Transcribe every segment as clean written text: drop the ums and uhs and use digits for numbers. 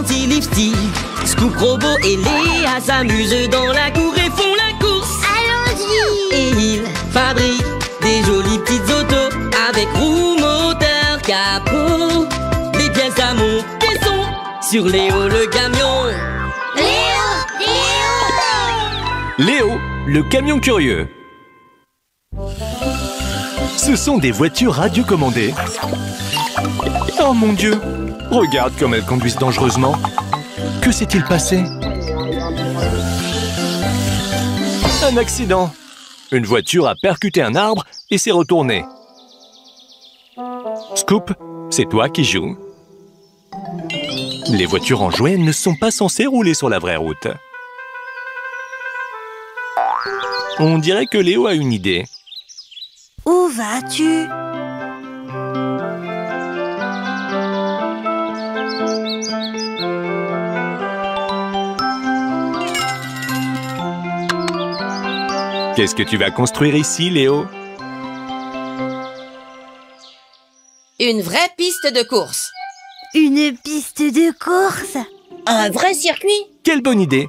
dit Lifty. Scoop, Robot et Léa s'amusent dans la cour et font la course. Allons-y! Et ils fabriquent des jolies petites autos avec roues, moteur, capot. Les pièces à monter sont sur Léo le camion. Léo! Léo, le camion curieux. Ce sont des voitures radiocommandées. Oh mon Dieu! Regarde comme elles conduisent dangereusement. Que s'est-il passé? Un accident. Une voiture a percuté un arbre et s'est retournée. Scoop, c'est toi qui joues. Les voitures en jouet ne sont pas censées rouler sur la vraie route. On dirait que Léo a une idée. Où vas-tu? Qu'est-ce que tu vas construire ici, Léo? Une vraie piste de course. Une piste de course? Un vrai circuit. Quelle bonne idée!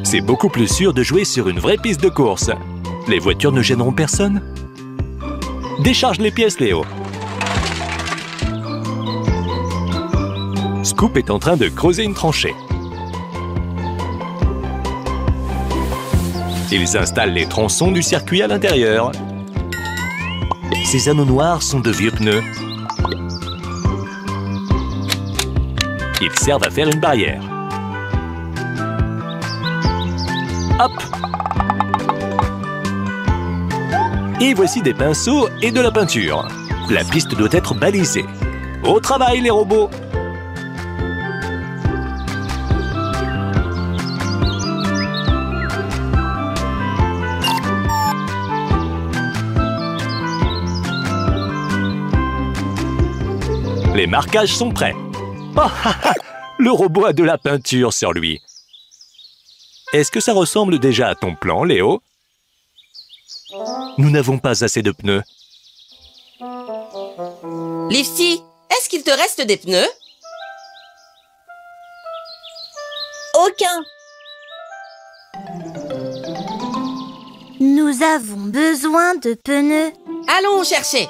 C'est beaucoup plus sûr de jouer sur une vraie piste de course. Les voitures ne gêneront personne. Décharge les pièces, Léo. Scoop est en train de creuser une tranchée. Ils installent les tronçons du circuit à l'intérieur. Ces anneaux noirs sont de vieux pneus. Ils servent à faire une barrière. Hop! Et voici des pinceaux et de la peinture. La piste doit être balisée. Au travail, les robots! Les marquages sont prêts. Oh, le robot a de la peinture sur lui. Est-ce que ça ressemble déjà à ton plan, Léo? Nous n'avons pas assez de pneus. Lifty, est-ce qu'il te reste des pneus? Aucun. Nous avons besoin de pneus. Allons chercher.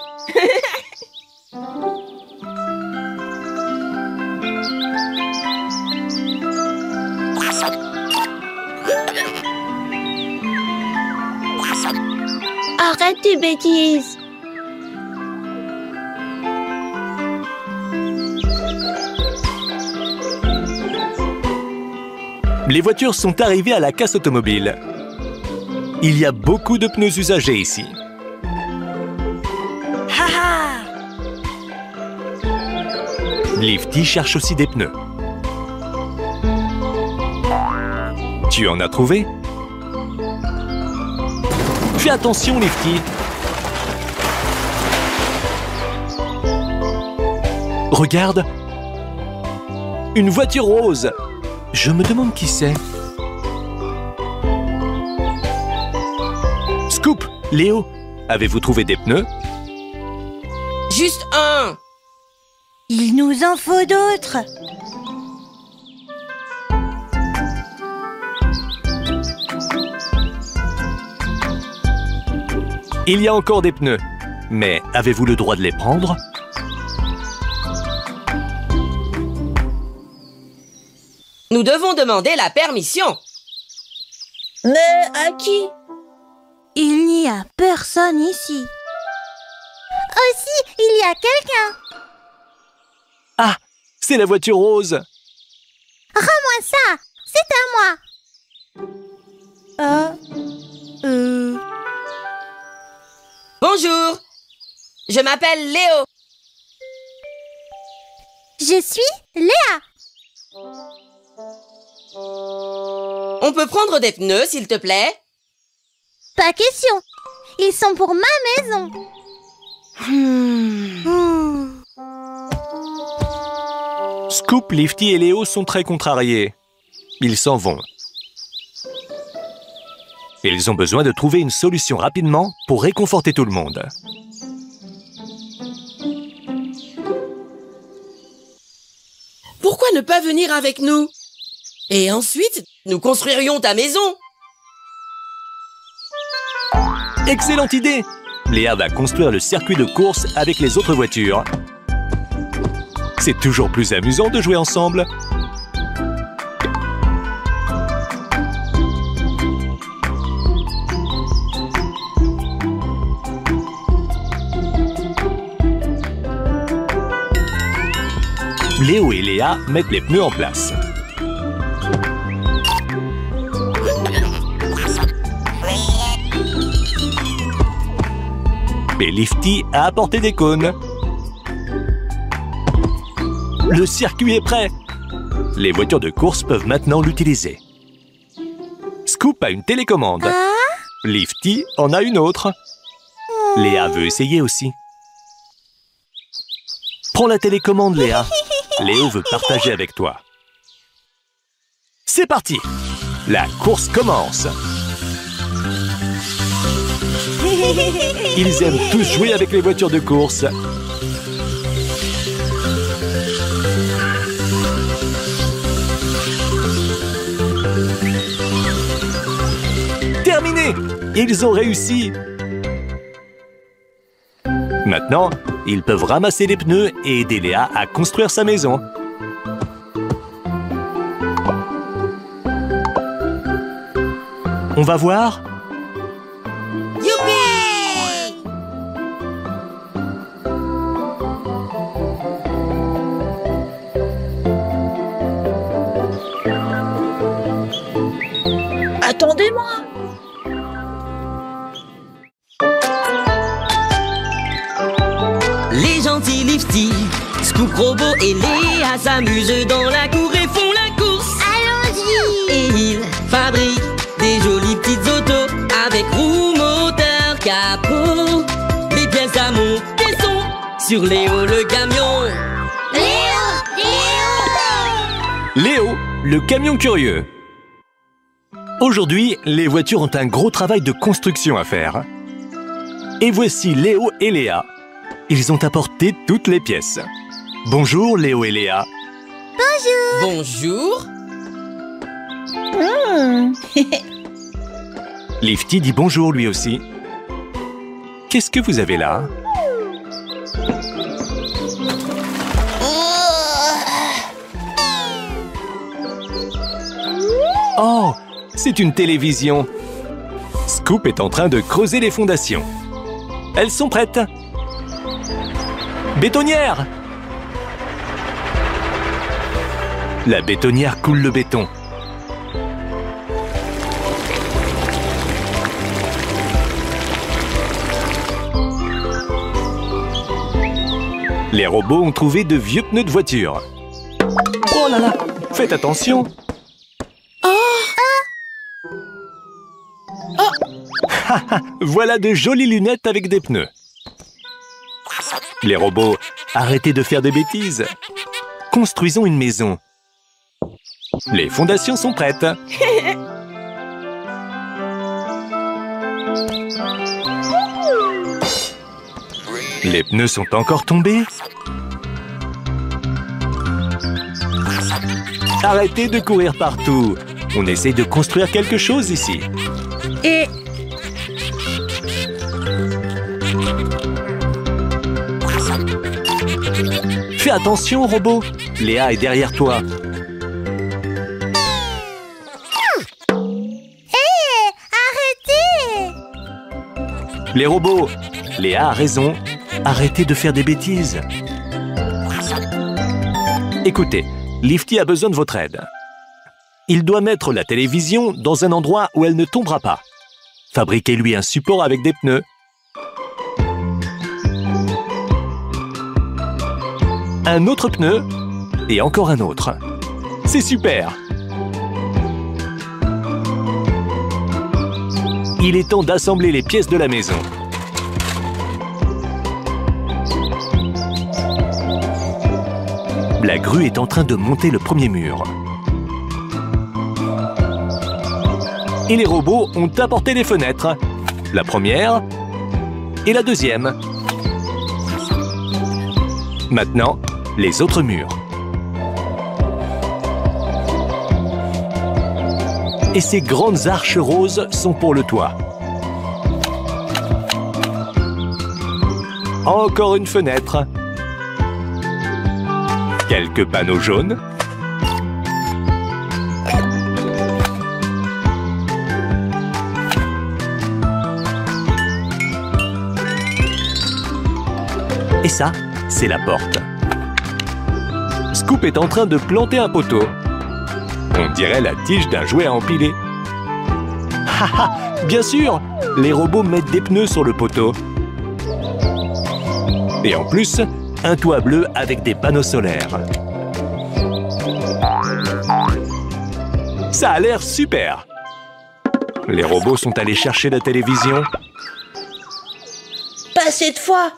Arrête tes bêtises. Les voitures sont arrivées à la casse automobile. Il y a beaucoup de pneus usagés ici. Lifty cherche aussi des pneus. Tu en as trouvé? Fais attention, Lifty. Regarde. Une voiture rose. Je me demande qui c'est. Scoop, Léo, avez-vous trouvé des pneus? Juste un. Il nous en faut d'autres. Il y a encore des pneus. Mais avez-vous le droit de les prendre? Nous devons demander la permission. Mais à qui? Il n'y a personne ici. Aussi, il y a quelqu'un. Ah, c'est la voiture rose. Rends-moi ça. C'est à moi. Bonjour. Je m'appelle Léo. Je suis Léa. On peut prendre des pneus, s'il te plaît? Pas question. Ils sont pour ma maison. Scoop, Lifty et Léo sont très contrariés. Ils s'en vont. Ils ont besoin de trouver une solution rapidement pour réconforter tout le monde. Pourquoi Pourquoi ne pas venir avec nous? Et ensuite, nous construirions ta maison. Excellente idée! Léa va construire le circuit de course avec les autres voitures. C'est toujours plus amusant de jouer ensemble. Léo et Léa mettent les pneus en place. Et Lifty a apporté des cônes. Le circuit est prêt. Les voitures de course peuvent maintenant l'utiliser. Scoop a une télécommande. Lifty en a une autre. Léa veut essayer aussi. Prends la télécommande, Léa. Léo veut partager avec toi. C'est parti! La course commence. Ils aiment tous jouer avec les voitures de course. Terminé! Ils ont réussi! Maintenant, ils peuvent ramasser les pneus et aider Léa à construire sa maison. On va voir. Youpi! Attendez-moi! Les gentils Lifty, Scoop, Robot et Léa s'amusent dans la cour et font la course. Allons-y! Et ils fabriquent des jolies petites autos avec roues, moteur, capot. Les pièces à monter sont sur Léo le camion. Léo! Léo, le camion curieux. Aujourd'hui, les voitures ont un gros travail de construction à faire. Et voici Léo et Léa. Ils ont apporté toutes les pièces. Bonjour Léo et Léa. Bonjour. Lifty dit bonjour lui aussi. Qu'est-ce que vous avez là? Oh, c'est une télévision. Scoop est en train de creuser les fondations. Elles sont prêtes. Bétonnière! La bétonnière coule le béton. Les robots ont trouvé de vieux pneus de voiture. Oh là là! Faites attention! Voilà de jolies lunettes avec des pneus. Les robots, arrêtez de faire des bêtises. Construisons une maison. Les fondations sont prêtes. Les pneus sont encore tombés. Arrêtez de courir partout. On essaie de construire quelque chose ici. Et... Fais attention, robot. Léa est derrière toi. Arrêtez! Les robots. Léa a raison. Arrêtez de faire des bêtises. Écoutez, Lifty a besoin de votre aide. Il doit mettre la télévision dans un endroit où elle ne tombera pas. Fabriquez-lui un support avec des pneus. Un autre pneu et encore un autre. C'est super! Il est temps d'assembler les pièces de la maison. La grue est en train de monter le premier mur. Et les robots ont apporté les fenêtres. La première et la deuxième. Maintenant, les autres murs. Et ces grandes arches roses sont pour le toit. Encore une fenêtre. Quelques panneaux jaunes. Et ça, c'est la porte. Scoop est en train de planter un poteau. On dirait la tige d'un jouet à empiler. Haha, bien sûr, les robots mettent des pneus sur le poteau. Et en plus, un toit bleu avec des panneaux solaires. Ça a l'air super! Les robots sont allés chercher la télévision. Pas cette fois.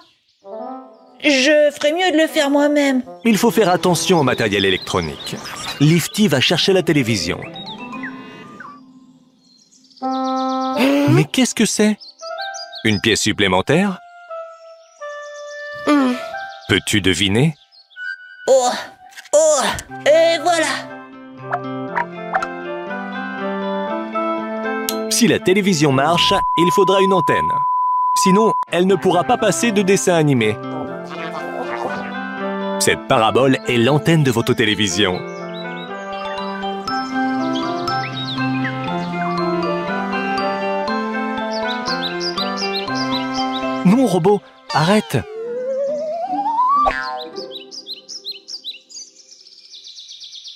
Je ferais mieux de le faire moi-même. Il faut faire attention au matériel électronique. Lifty va chercher la télévision. Mais qu'est-ce que c'est? Une pièce supplémentaire? Peux-tu deviner? Oh, oh, et voilà. Si la télévision marche, il faudra une antenne. Sinon, elle ne pourra pas passer de dessins animés. Cette parabole est l'antenne de votre télévision. Non, robot, arrête!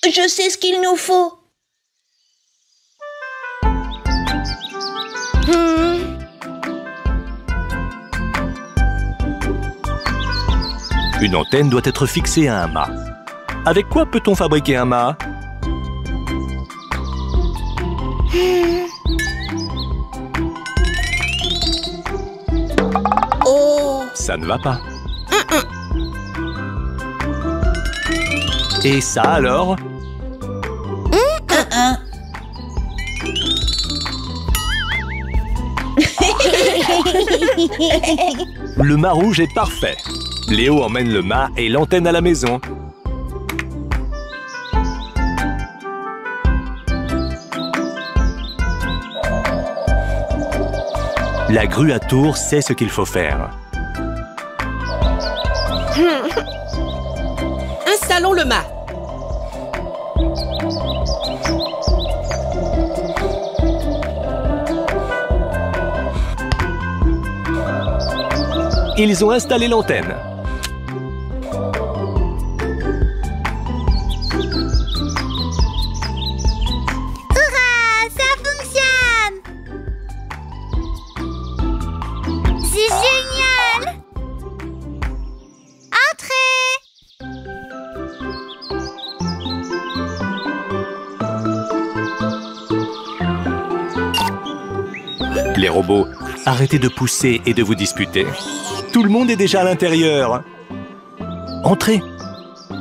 Je sais ce qu'il nous faut. Une antenne doit être fixée à un mât. Avec quoi peut-on fabriquer un mât? Oh. Ça ne va pas. Et ça alors? Le mât rouge est parfait. Léo emmène le mât et l'antenne à la maison. La grue à tour sait ce qu'il faut faire. Installons le mât. Ils ont installé l'antenne. Les robots, arrêtez de pousser et de vous disputer. Tout le monde est déjà à l'intérieur. Entrez.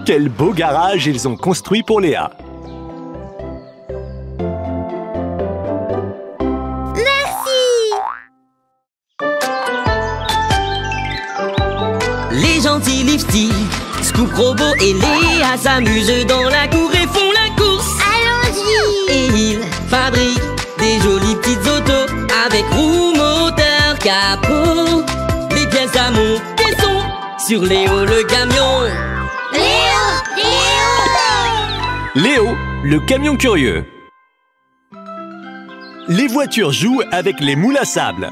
Quel beau garage ils ont construit pour Léa. Merci. Les gentils Lifty, Scoop Robot et Léa s'amusent dans la cour et font la course. Allons-y. Et ils fabriquent des jolies petites autos avec roues, moteur, capot. Les pièces à monter sont sur Léo le camion. Léo, le camion curieux. Les voitures jouent avec les moules à sable.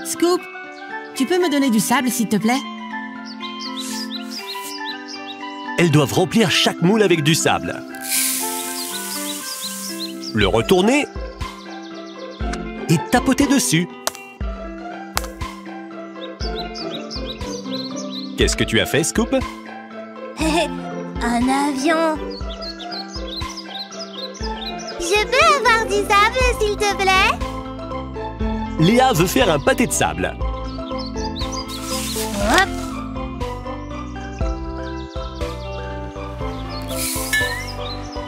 Scoop, tu peux me donner du sable, s'il te plaît? Elles doivent remplir chaque moule avec du sable. Le retourner et tapoter dessus. Qu'est-ce que tu as fait, Scoop? Un avion. Je peux avoir du sable, s'il te plaît? Léa veut faire un pâté de sable. Hop.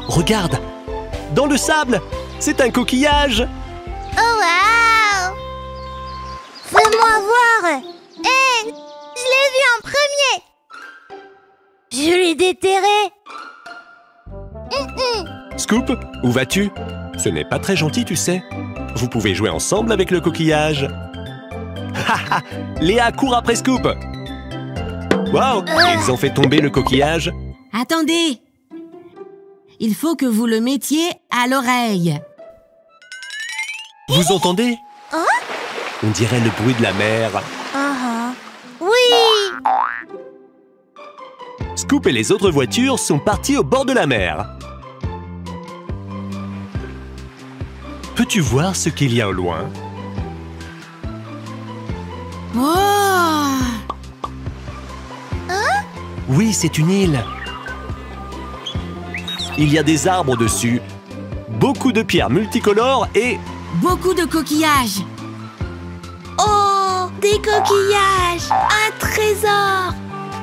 Regarde, dans le sable, c'est un coquillage. Oh, waouh! Fais-moi voir! Hé! Je l'ai vu en premier! Je l'ai déterré! Scoop, où vas-tu? Ce n'est pas très gentil, tu sais. Vous pouvez jouer ensemble avec le coquillage. Haha, Léa court après Scoop. Waouh, ils ont fait tomber le coquillage. Attendez! Il faut que vous le mettiez à l'oreille. Vous entendez? On dirait le bruit de la mer. Oui! Scoop et les autres voitures sont partis au bord de la mer. Peux-tu voir ce qu'il y a au loin? Oh! Oui, c'est une île. Il y a des arbres dessus, beaucoup de pierres multicolores et... Beaucoup de coquillages. Oh, des coquillages! Un trésor!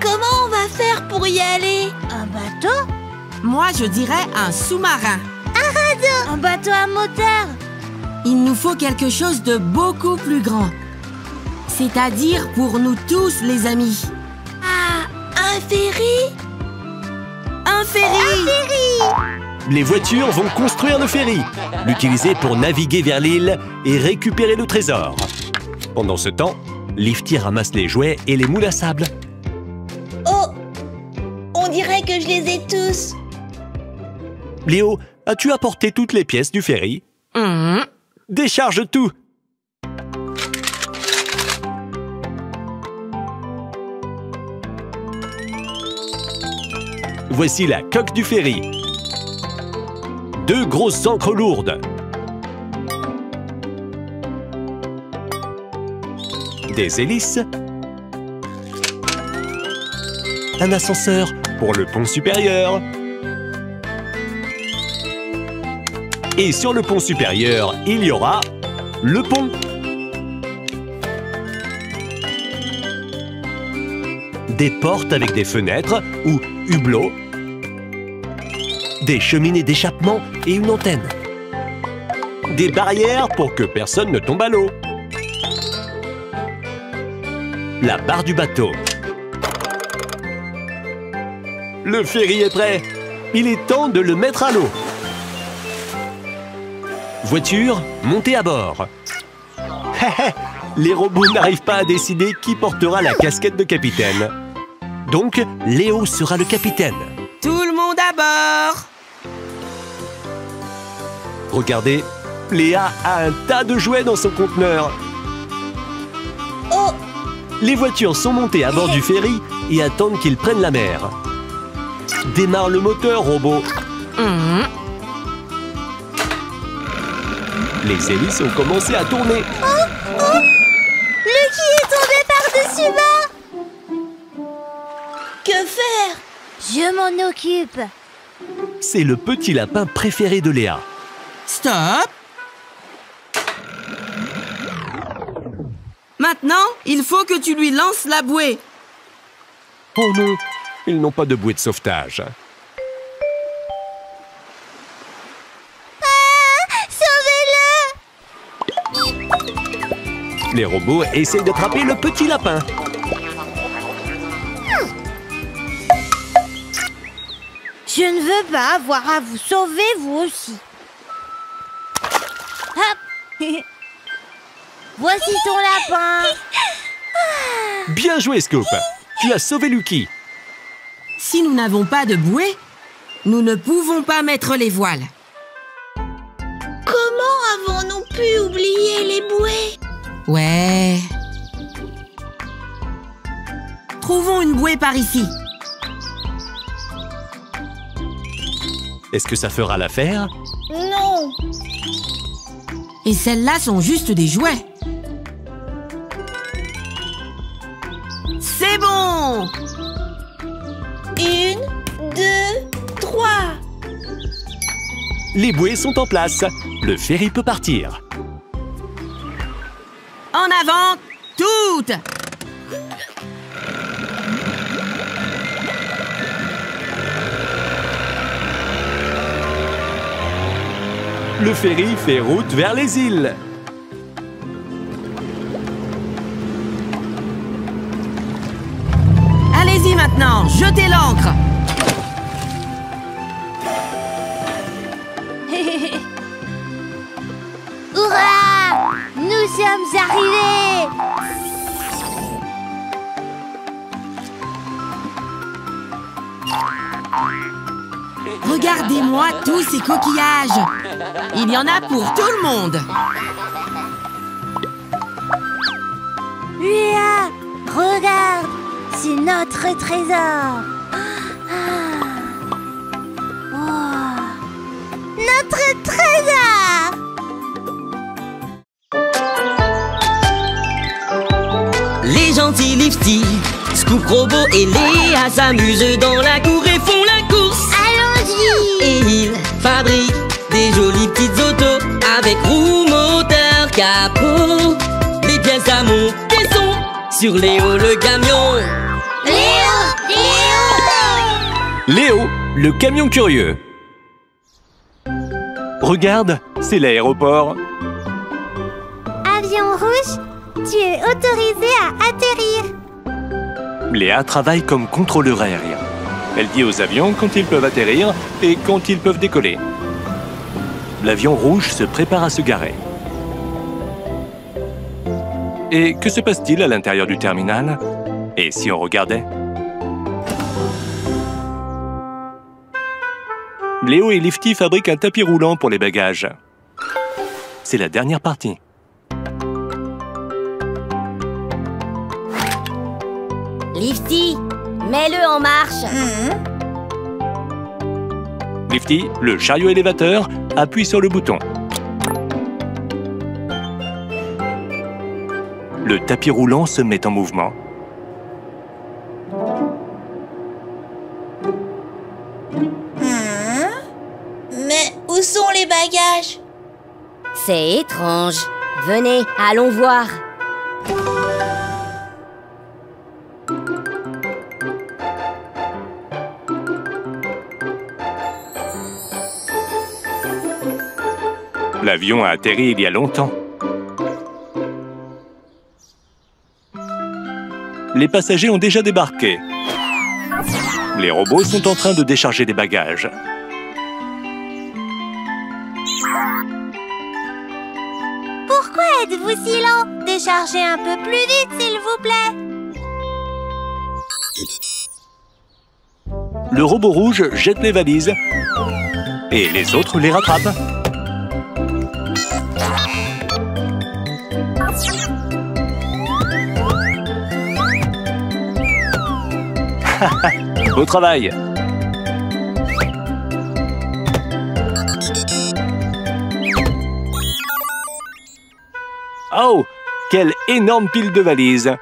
Comment on va faire pour y aller? Un bateau? Moi, je dirais un sous-marin. Un bateau à moteur? Il nous faut quelque chose de beaucoup plus grand. C'est-à-dire pour nous tous, les amis. Ah, un ferry? Un ferry! Les voitures vont construire le ferry, l'utiliser pour naviguer vers l'île et récupérer le trésor. Pendant ce temps, Lifty ramasse les jouets et les moules à sable. Oh! On dirait que je les ai tous. Léo, as-tu apporté toutes les pièces du ferry? Décharge tout! Voici la coque du ferry. 2 grosses ancres lourdes. Des hélices. Un ascenseur pour le pont supérieur. Et sur le pont supérieur, il y aura le pont. Des portes avec des fenêtres ou hublots. Des cheminées d'échappement et une antenne. Des barrières pour que personne ne tombe à l'eau. La barre du bateau. Le ferry est prêt. Il est temps de le mettre à l'eau. Voiture, montez à bord. Les robots n'arrivent pas à décider qui portera la casquette de capitaine. Donc, Léo sera le capitaine. Tout le monde à bord! Regardez, Léa a un tas de jouets dans son conteneur. Oh! Les voitures sont montées à bord du ferry et attendent qu'il prenne la mer. Démarre le moteur, robot. Les hélices ont commencé à tourner. Oh! Lucky est tombé par-dessus bas! Que faire? Je m'en occupe. C'est le petit lapin préféré de Léa. Stop! Maintenant, il faut que tu lui lances la bouée. Oh non, ils n'ont pas de bouée de sauvetage. Sauvez-le! Les robots essayent d'attraper le petit lapin. Je ne veux pas avoir à vous sauver, vous aussi. Hop! Voici ton lapin. Bien joué, Scoop. Tu as sauvé Lucky. Si nous n'avons pas de bouée, nous ne pouvons pas mettre les voiles. Comment avons-nous pu oublier les bouées? Ouais. Trouvons une bouée par ici. Est-ce que ça fera l'affaire? Non. Et celles-là sont juste des jouets. C'est bon! 1, 2, 3. Les bouées sont en place. Le ferry peut partir. En avant, toutes! Le ferry fait route vers les îles. Allez-y maintenant, jetez l'ancre! Hurrah! Nous sommes arrivés! Regardez-moi tous ces coquillages. Il y en a pour tout le monde. Léa, regarde, c'est notre trésor. Oh, notre trésor! Les gentils Lifty, Scoop, Robot et Léa s'amusent dans la cour et font la course. Allons-y! Et ils fabriquent des jolies petites autos avec roues, moteur, capot, des pièces à monter son sur Léo le camion. Léo! Léo, le camion curieux. Regarde, c'est l'aéroport. Avion rouge, tu es autorisé à atterrir. Léa travaille comme contrôleur aérien. Elle dit aux avions quand ils peuvent atterrir et quand ils peuvent décoller. L'avion rouge se prépare à se garer. Et que se passe-t-il à l'intérieur du terminal? Et si on regardait? Léo et Lifty fabriquent un tapis roulant pour les bagages. C'est la dernière partie. Lifty, mets-le en marche. Lifty, le chariot élévateur, appuie sur le bouton. Le tapis roulant se met en mouvement. Mais où sont les bagages? C'est étrange. Venez, allons voir. L'avion a atterri il y a longtemps. Les passagers ont déjà débarqué. Les robots sont en train de décharger des bagages. Pourquoi êtes-vous si lent? Déchargez un peu plus vite, s'il vous plaît. Le robot rouge jette les valises et les autres les rattrapent. Beau travail! Oh! Quelle énorme pile de valises!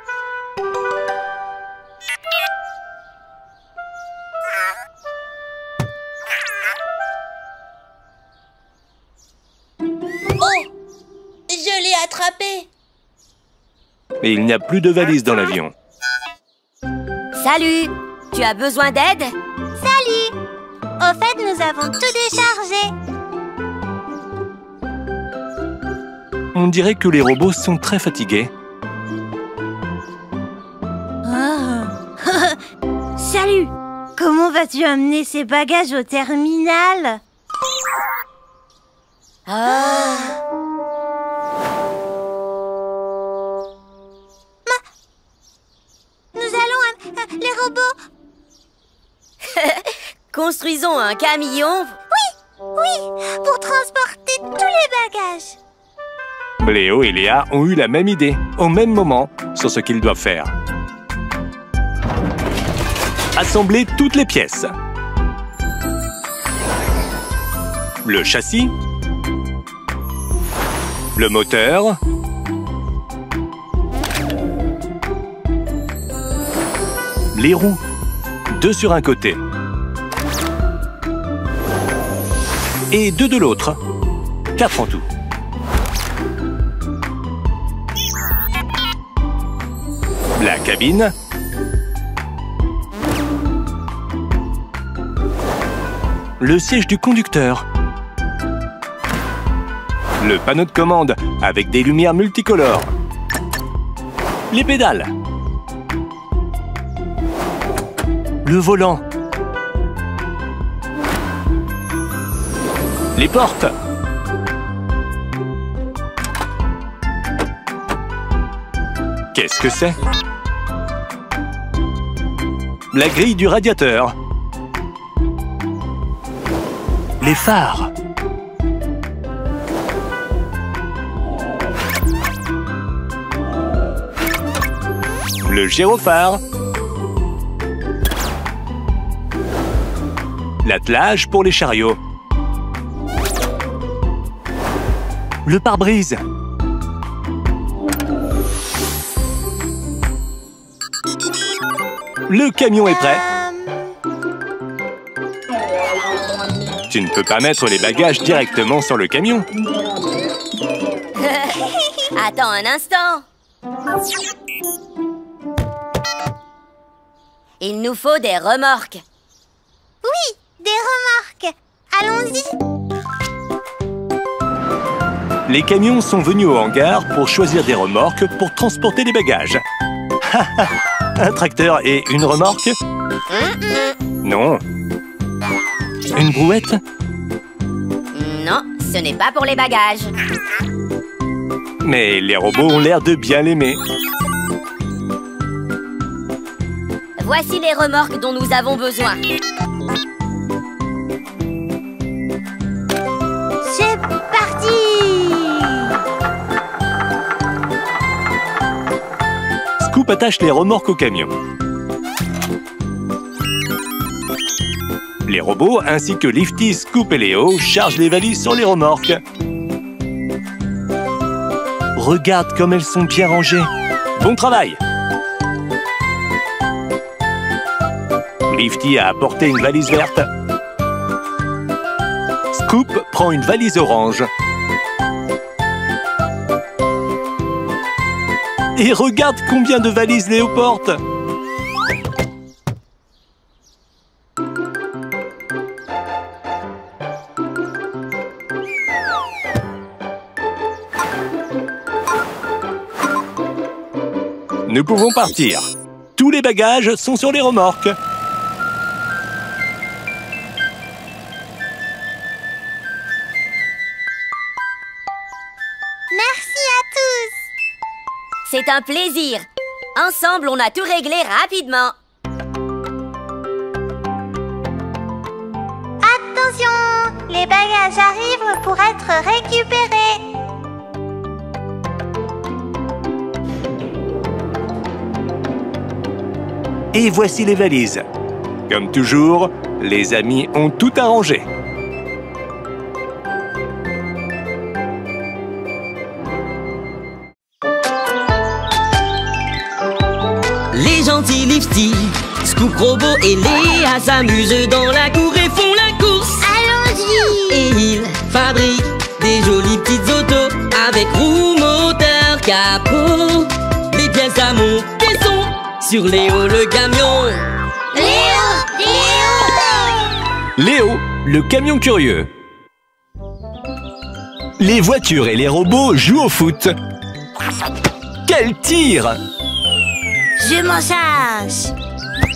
Oh! Je l'ai attrapé. Et il n'y a plus de valises dans l'avion. Salut! Tu as besoin d'aide? Salut! Au fait, nous avons tout déchargé. On dirait que les robots sont très fatigués. Salut! Comment vas-tu amener ces bagages au terminal? Nous allons... les robots... Construisons un camion. Oui, pour transporter tous les bagages. Léo et Léa ont eu la même idée, au même moment, sur ce qu'ils doivent faire. Assembler toutes les pièces. Le châssis. Le moteur. Les roues. 2 sur un côté. Et 2 de l'autre. 4 en tout. La cabine. Le siège du conducteur. Le panneau de commande avec des lumières multicolores. Les pédales. Le volant. les portes. Qu'est-ce que c'est? La grille du radiateur. Les phares. Le gyrophare. L'attelage pour les chariots. Le pare-brise. Le camion est prêt. Tu ne peux pas mettre les bagages directement sur le camion. Attends un instant. Il nous faut des remorques. Oui, des remorques. Allons-y. Les camions sont venus au hangar pour choisir des remorques pour transporter les bagages. Un tracteur et une remorque? Non. Une brouette? Non, ce n'est pas pour les bagages. Mais les robots ont l'air de bien l'aimer. Voici les remorques dont nous avons besoin. C'est parti! Scoop attache les remorques au camion. Les robots ainsi que Lifty, Scoop et Léo chargent les valises sur les remorques. Regarde comme elles sont bien rangées. Bon travail! Lifty a apporté une valise verte. Scoop prend une valise orange. Et regarde combien de valises Léo porte. Nous pouvons partir. Tous les bagages sont sur les remorques. Merci à tous. C'est un plaisir. Ensemble, on a tout réglé rapidement. Attention, les bagages arrivent pour être récupérés. Et voici les valises. Comme toujours, les amis ont tout arrangé. Les gentils Lifty, Scoop, Robot et Léa s'amusent dans la cour et font la course. Allons-y. Et ils fabriquent des jolies petites autos avec roues, moteur, capot. Les pièces à monter sont sur Léo le camion. Léo, Léo, le camion curieux. Les voitures et les robots jouent au foot. Quel tir! je m'en charge.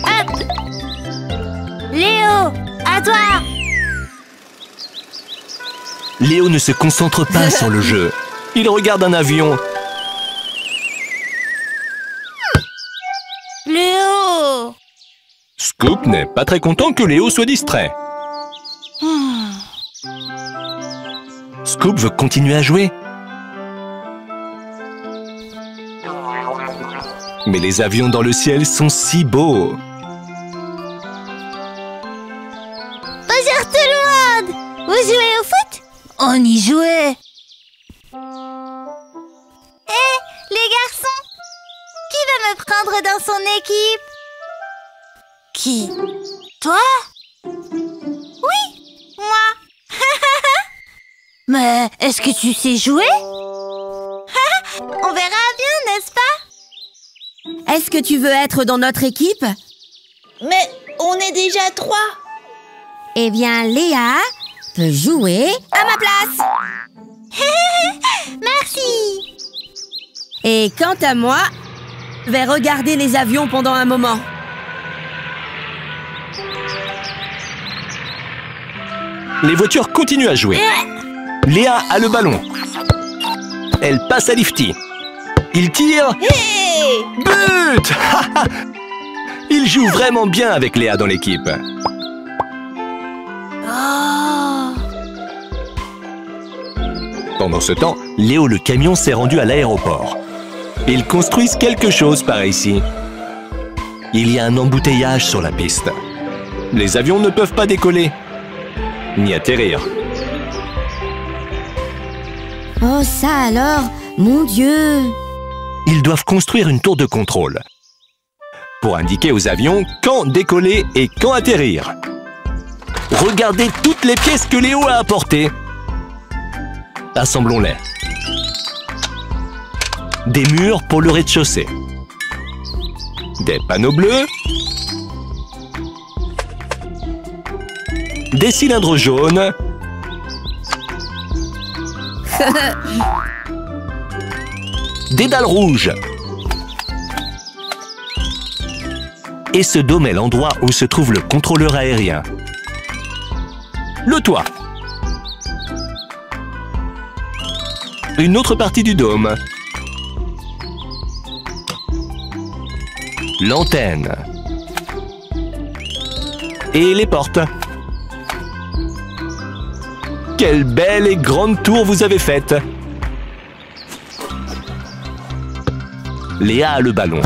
Hop. Léo, à toi. Léo ne se concentre pas sur le jeu. Il regarde un avion. Léo. Scoop n'est pas très content que Léo soit distrait. Scoop veut continuer à jouer. Mais les avions dans le ciel sont si beaux. Bonjour tout le monde. Vous jouez au foot? On y jouait. Hé, les garçons, qui va me prendre dans son équipe? Qui? Toi? Oui, moi. Mais est-ce que tu sais jouer? On verra bien, n'est-ce pas? Est-ce que tu veux être dans notre équipe? Mais on est déjà 3. Eh bien, Léa peut jouer à ma place. Merci. Et quant à moi, je vais regarder les avions pendant un moment. Les voitures continuent à jouer. Léa a le ballon. Elle passe à Lifty. Il tire. Hey! But! Il joue vraiment bien avec Léa dans l'équipe. Oh! Pendant ce temps, Léo le camion s'est rendu à l'aéroport. Ils construisent quelque chose par ici. Il y a un embouteillage sur la piste. Les avions ne peuvent pas décoller, ni atterrir. Oh ça alors, mon Dieu! Ils doivent construire une tour de contrôle pour indiquer aux avions quand décoller et quand atterrir. Regardez toutes les pièces que Léo a apportées. Assemblons-les. Des murs pour le rez-de-chaussée. Des panneaux bleus. Des cylindres jaunes. Des dalles rouges. Et ce dôme est l'endroit où se trouve le contrôleur aérien. Le toit. Une autre partie du dôme. L'antenne. Et les portes. Quelle belle et grande tour vous avez faite! Léa a le ballon.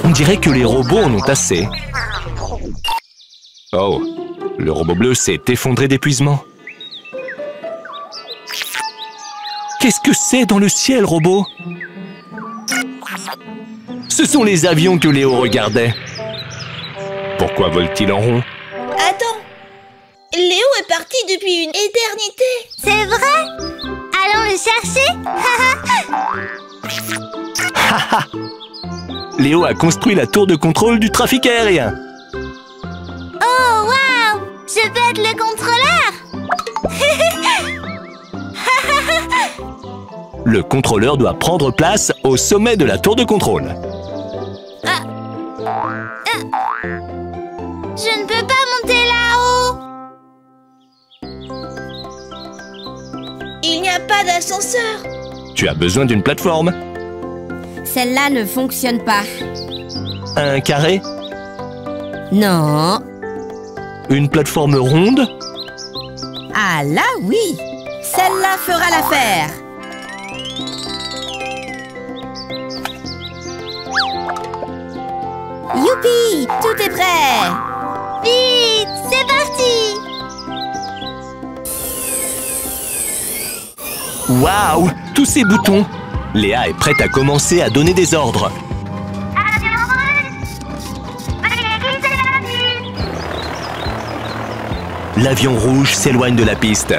On dirait que les robots en ont assez. Oh, le robot bleu s'est effondré d'épuisement. Qu'est-ce que c'est dans le ciel, robot? Ce sont les avions que Léo regardait. Pourquoi volent-ils en rond? Attends, Léo est parti depuis une éternité. C'est vrai? Allons le chercher? Léo a construit la tour de contrôle du trafic aérien. Oh, waouh! Je peux être le contrôleur? Le contrôleur doit prendre place au sommet de la tour de contrôle. Je ne peux pas monter là-haut. Il n'y a pas d'ascenseur. Tu as besoin d'une plateforme. Celle-là ne fonctionne pas. Un carré? Non. Une plateforme ronde? Ah là, oui. Celle-là fera l'affaire. Youpi! Tout est prêt! Vite, c'est parti! Waouh! Tous ces boutons! Léa est prête à commencer à donner des ordres. L'avion rouge s'éloigne de la piste.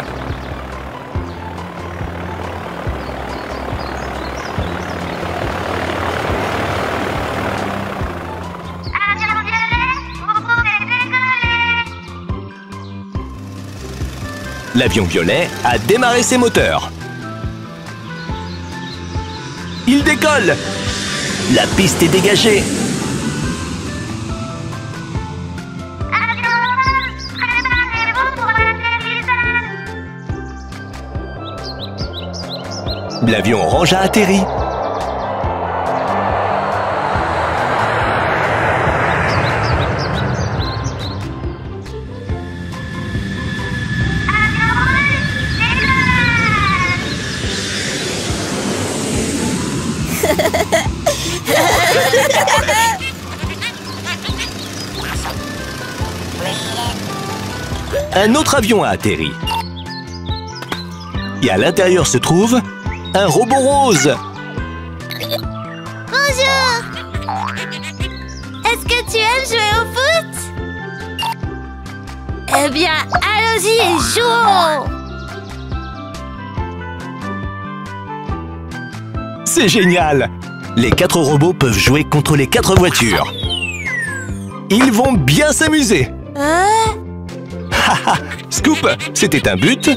L'avion violet a démarré ses moteurs. Il décolle! La piste est dégagée. L'avion orange a atterri. Un autre avion a atterri. Et à l'intérieur se trouve un robot rose. Bonjour! Est-ce que tu aimes jouer au foot? Eh bien, allons-y et jouons! C'est génial! Les 4 robots peuvent jouer contre les 4 voitures. Ils vont bien s'amuser! Scoop, c'était un but.